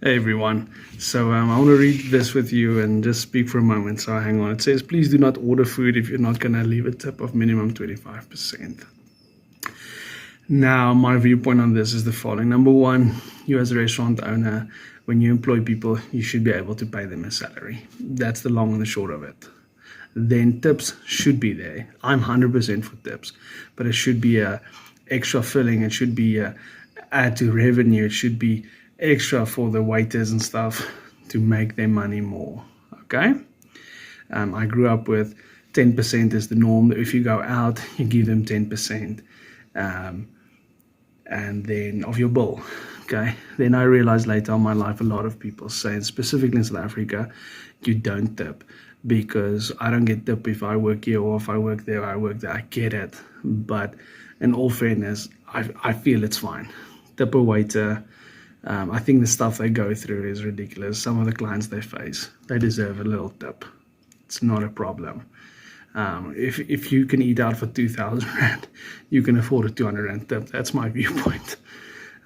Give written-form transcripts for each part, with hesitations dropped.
Hey everyone. So I want to read this with you and just speak for a moment. So hang on. It says, please do not order food if you're not going to leave a tip of minimum 25%. Now, my viewpoint on this is the following. Number one, you as a restaurant owner, when you employ people, you should be able to pay them a salary. That's the long and the short of it. Then tips should be there. I'm 100% for tips, but it should be a extra filling. It should be a add to revenue. It should be extra for the waiters and stuff to make their money more. Okay. I grew up with 10% is the norm. If you go out, you give them 10%, and then of your bill. Okay. Then I realized later on in my life, a lot of people say, specifically in South Africa, you don't tip because I don't get tip if I work here or if I work there. I get it, but in all fairness, I feel it's fine. Tip a waiter. I think the stuff they go through is ridiculous. Some of the clients they face, they deserve a little tip. It's not a problem. If you can eat out for 2,000 rand, you can afford a 200 rand tip. That's my viewpoint.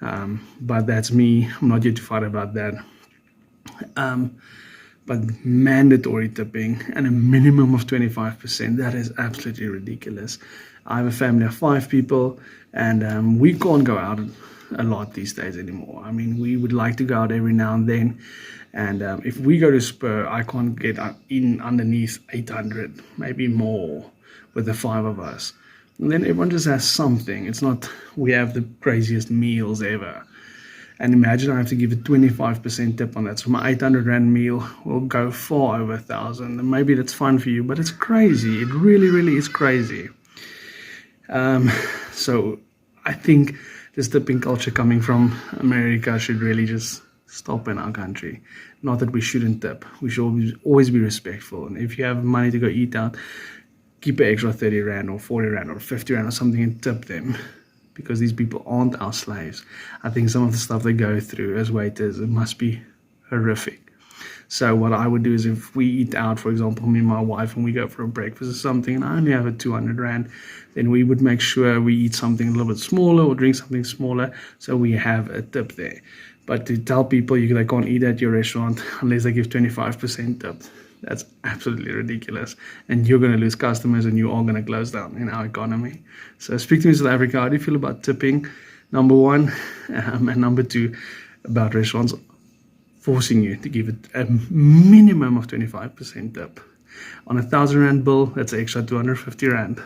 But that's me. I'm not here to fight about that. But mandatory tipping and a minimum of 25%, that is absolutely ridiculous. I have a family of 5 people, and we can't go out a lot these days anymore. I mean, we would like to go out every now and then, and if we go to Spur, I can't get in underneath 800, maybe more, with the 5 of us. And then everyone just has something. It's not we have the craziest meals ever. And imagine I have to give a 25% tip on that. So my 800 rand meal will go far over 1,000. And maybe that's fun for you, but it's crazy. It really, really is crazy. So I think this tipping culture coming from America should really just stop in our country. Not that we shouldn't tip. We should always be respectful. And if you have money to go eat out, keep an extra 30 rand or 40 rand or 50 rand or something and tip them. Because these people aren't our slaves. I think some of the stuff they go through as waiters, it must be horrific. So what I would do is if we eat out, for example, me and my wife, and we go for a breakfast or something, and I only have a 200 rand, then we would make sure we eat something a little bit smaller or drink something smaller, so we have a tip there. But to tell people they can't eat at your restaurant unless they give 25% tip, that's absolutely ridiculous. And you're going to lose customers and you are going to close down in our economy. So speak to me, South Africa. How do you feel about tipping? Number one. And number two, about restaurants forcing you to give it a minimum of 25% tip. On a 1,000 rand bill, that's an extra 250 rand.